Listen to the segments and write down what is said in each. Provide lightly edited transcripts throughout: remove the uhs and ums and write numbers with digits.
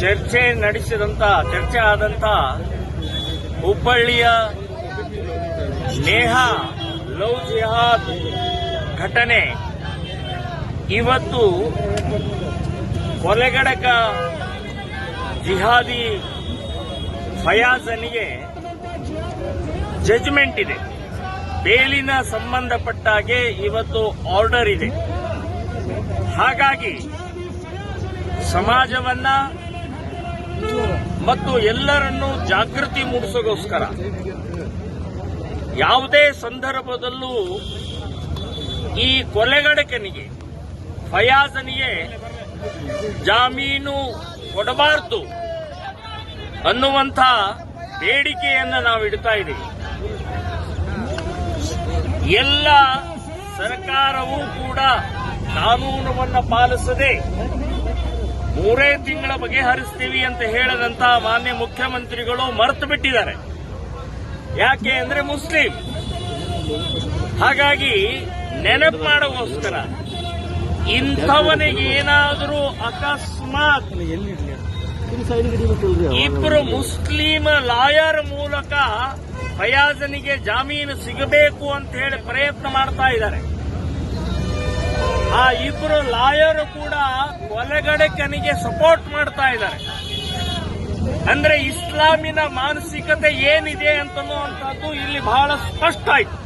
ಚರ್ಚೆ ಆದಂತ ಹುಬ್ಬಳ್ಳಿಯ ನೇಹಾ ಲವ್ ಜಿಹಾದ್ ಘಟನೆ ಇವತ್ತು ಕೊಲೆಗಡಕ ಜಿಹಾದಿ ಫಯಾಜನಿಗೆ ಜಜ್ಮೆಂಟ್ ಇದೆ. ಬೇಲಿನ ಸಂಬಂಧಪಟ್ಟಾಗೆ ಇವತ್ತು ಆರ್ಡರ್ ಇದೆ. ಹಾಗಾಗಿ ಸಮಾಜವನ್ನ ಮತ್ತು ಎಲ್ಲರನ್ನೂ ಜಾಗೃತಿ ಮೂಡಿಸೋಗೋಸ್ಕರ ಯಾವುದೇ ಸಂದರ್ಭದಲ್ಲೂ ಈ ಕೊಲೆಗಡಕನಿಗೆ ಫಯಾಜನಿಗೆ ಜಾಮೀನು ಕೊಡಬಾರದು ಅನ್ನುವಂಥ ಬೇಡಿಕೆಯನ್ನು ನಾವು ಇಡ್ತಾ ಇದ್ದೀವಿ. ಎಲ್ಲ ಸರ್ಕಾರವೂ ಕೂಡ ಕಾನೂನನ್ನು ಪಾಲಿಸದೆ 3 ತಿಂಗಳ ಬಗೆಹರಿಸ್ತೀವಿ ಅಂತ ಹೇಳದಂತ ಮಾನ್ಯ ಮುಖ್ಯಮಂತ್ರಿಗಳು ಮರೆತು ಬಿಟ್ಟಿದ್ದಾರೆ. ಯಾಕೆ ಅಂದ್ರೆ ಮುಸ್ಲಿಂ. ಹಾಗಾಗಿ ನೆನಪು ಮಾಡೋಗೋಸ್ಕರ ಇಂಥವನಿಗೆ ಏನಾದರೂ ಅಕಸ್ಮಾತ್ ಇಬ್ಬರು ಮುಸ್ಲಿಂ ಲಾಯರ್ ಮೂಲಕ ಫಯಾಜನಿಗೆ ಜಾಮೀನು ಸಿಗಬೇಕು ಅಂತ ಹೇಳಿ ಪ್ರಯತ್ನ ಮಾಡ್ತಾ ಇದ್ದಾರೆ. ಆ ಇಬ್ಬರು ಲಾಯರ್ ಕೂಡ ಕೊಲೆಗಡಕನಿಗೆ ಸಪೋರ್ಟ್ ಮಾಡ್ತಾ ಇದ್ದಾರೆ. ಅಂದ್ರೆ ಇಸ್ಲಾಮಿನ ಮಾನಸಿಕತೆ ಏನಿದೆ ಅಂತನ್ನುವಂಥದ್ದು ಇಲ್ಲಿ ಬಹಳ ಸ್ಪಷ್ಟ ಆಯ್ತು.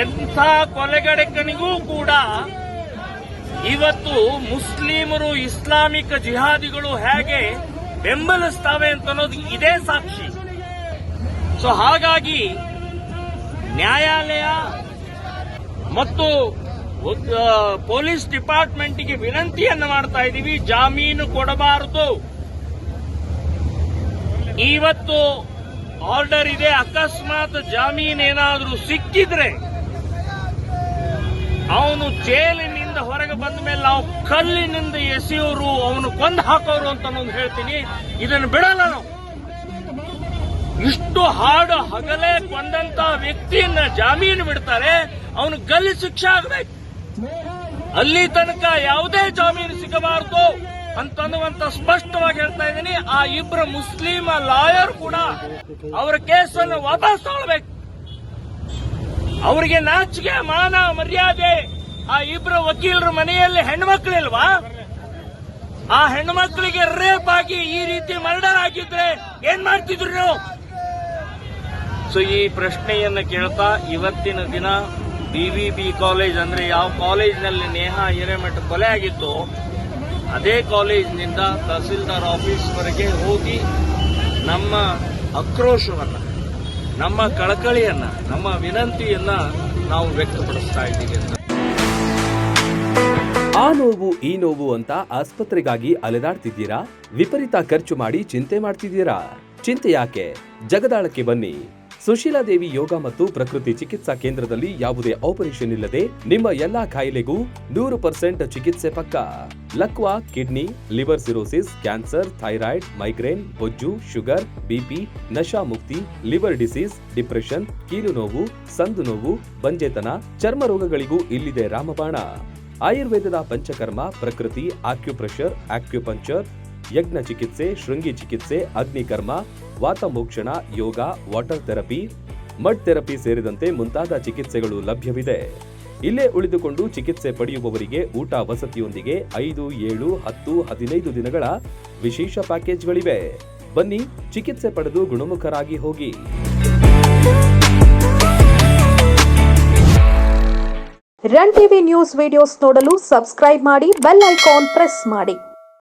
ಎಂಥ ಕೊಲೆಗಡಕನಿಗೂ ಕೂಡ ಇವತ್ತು ಮುಸ್ಲಿಮರು ಇಸ್ಲಾಮಿಕ ಜಿಹಾದಿಗಳು ಹೇಗೆ ಬೆಂಬಲಿಸ್ತಾವೆ ಅಂತ ಅನ್ನೋದು ಇದೇ ಸಾಕ್ಷಿ. ಸೊ ಹಾಗಾಗಿ ನ್ಯಾಯಾಲಯ ಮತ್ತು ಪೊಲೀಸ್ ಡಿಪಾರ್ಟ್ಮೆಂಟ್ಗೆ ವಿನಂತಿಯನ್ನು ಮಾಡ್ತಾ ಇದ್ದೀವಿ, ಜಾಮೀನು ಕೊಡಬಾರದು. ಇವತ್ತು ಆರ್ಡರ್ ಇದೆ. ಅಕಸ್ಮಾತ್ ಜಾಮೀನು ಏನಾದರೂ ಸಿಕ್ಕಿದ್ರೆ ಅವನು ಜೈಲಿನಿಂದ ಹೊರಗೆ ಬಂದ ಮೇಲೆ ನಾವು ಕಲ್ಲಿನಿಂದ ಎಸೆಯೋರು, ಅವನು ಕೊಂದು ಹಾಕೋರು ಅಂತ ನಾನು ಹೇಳ್ತೀನಿ. ಇದನ್ನು ಬಿಡಲ್ಲ ನಾವು. ಇಷ್ಟು ಹಾಡು ಹಗಲೇ ಕೊಂದಂತ ವ್ಯಕ್ತಿಯನ್ನ ಜಾಮೀನು ಬಿಡ್ತಾರೆ, ಅವನು ಗಲ್ಲಿ ಶಿಕ್ಷೆ ಆಗಬೇಕು. ಅಲ್ಲಿ ತನಕ ಯಾವುದೇ ಜಾಮೀನು ಸಿಗಬಾರದು ಅಂತನ್ನುವಂತ ಸ್ಪಷ್ಟವಾಗಿ ಹೇಳ್ತಾ ಇದ್ದೀನಿ. ಆ ಇಬ್ಬರು ಮುಸ್ಲಿಂ ಲಾಯರ್ ಕೂಡ ಅವರ ಕೇಸನ್ನು ವಾಪಸ್ ತಗೊಳ್ಬೇಕು. ಅವರಿಗೆ ನಾಚಿಕೆ ಮಾನ ಮರ್ಯಾದೆ. ಆ ಇಬ್ಬರು ವಕೀಲರ ಮನೆಯಲ್ಲಿ ಹೆಣ್ಮಕ್ಳಿಲ್ವಾ? ಆ ಹೆಣ್ಮಕ್ಳಿಗೆ ರೇಪ್ ಆಗಿ ಈ ರೀತಿ ಮರ್ಡರ್ ಆಗಿದ್ರೆ ಏನ್ ಮಾಡ್ತಿದ್ರು ನೀವು? ಸೊ ಈ ಪ್ರಶ್ನೆಯನ್ನು ಕೇಳ್ತಾ ಇವತ್ತಿನ ದಿನ BVB ಕಾಲೇಜ್ ಅಂದ್ರೆ ಯಾವ ಕಾಲೇಜಿನಲ್ಲಿ ನೇಹಾ ಹಿರೇಮಠ ಕೊಲೆ ಆಗಿತ್ತು ಅದೇ ಕಾಲೇಜಿನಿಂದ ತಹಸೀಲ್ದಾರ್ ಆಫೀಸ್ವರೆಗೆ ಹೋಗಿ ನಮ್ಮ ಆಕ್ರೋಶವನ್ನ, ನಮ್ಮ ಕಳಕಳಿಯನ್ನ, ನಮ್ಮ ವಿನಂತಿಯನ್ನ ನಾವು ವ್ಯಕ್ತಪಡಿಸ್ತಾ ಇದ್ದೀವಿ. ಆ ನೋವು ಈ ನೋವು ಅಂತ ಆಸ್ಪತ್ರೆಗಾಗಿ ಅಲೆದಾಡ್ತಿದ್ದೀರಾ? ವಿಪರೀತ ಖರ್ಚು ಮಾಡಿ ಚಿಂತೆ ಮಾಡ್ತಿದ್ದೀರಾ? ಚಿಂತೆ ಯಾಕೆ? ಜಗದಾಳಕ್ಕೆ ಬನ್ನಿ. ಸುಶೀಲಾದೇವಿ ಯೋಗ ಮತ್ತು ಪ್ರಕೃತಿ ಚಿಕಿತ್ಸಾ ಕೇಂದ್ರದಲ್ಲಿ ಯಾವುದೇ ಆಪರೇಷನ್ ಇಲ್ಲದೆ ನಿಮ್ಮ ಎಲ್ಲಾ ಕಾಯಿಲೆಗೂ 100% ಚಿಕಿತ್ಸೆ ಪಕ್ಕ. ಲಕ್ವಾ, kidney, liver cirrhosis, cancer, thyroid, migraine, ಬೊಜ್ಜು, ಶುಗರ್, ಬಿಪಿ, ನಶಾ ಮುಕ್ತಿ, ಲಿವರ್ ಡಿಸೀಸ್, ಡಿಪ್ರೆಷನ್, ಕೀಲು ನೋವು, ಸಂದು ನೋವು, ಬಂಜೆತನ, ಚರ್ಮ ರೋಗಗಳಿಗೂ ಇಲ್ಲಿದೆ ರಾಮಬಾಣ. ಆಯುರ್ವೇದದ ಪಂಚಕರ್ಮ, ಪ್ರಕೃತಿ, ಆಕ್ಯುಪ್ರೆಷರ್, ಆಕ್ಯುಪಂಕ್ಚರ್, ಯಜ್ಞ ಚಿಕಿತ್ಸೆ, ಶೃಂಗಿ ಚಿಕಿತ್ಸೆ, ಅಗ್ನಿಕರ್ಮ, ವಾತಮೋಕ್ಷಣ, ಯೋಗ, ವಾಟರ್ ಥೆರಪಿ, ಮಡ್ ಥೆರಪಿ ಸೇರಿದಂತೆ ಮುಂತಾದ ಚಿಕಿತ್ಸೆಗಳು ಲಭ್ಯವಿದೆ. ಇಲ್ಲೇ ಉಳಿದುಕೊಂಡು ಚಿಕಿತ್ಸೆ ಪಡೆಯುವವರಿಗೆ ಊಟ ವಸತಿಯೊಂದಿಗೆ 5, 7, 10, 15 ದಿನಗಳ ವಿಶೇಷ ಪ್ಯಾಕೇಜ್ಗಳಿವೆ. ಬನ್ನಿ, ಚಿಕಿತ್ಸೆ ಪಡೆದು ಗುಣಮುಖರಾಗಿ ಹೋಗಿ. ರನ್ ಟಿವಿ ನ್ಯೂಸ್ ವಿಡಿಯೋಸ್ ನೋಡಲು ಸಬ್ಸ್ಕ್ರೈಬ್ ಮಾಡಿ, ಬೆಲ್ ಐಕಾನ್ ಪ್ರೆಸ್ ಮಾಡಿ.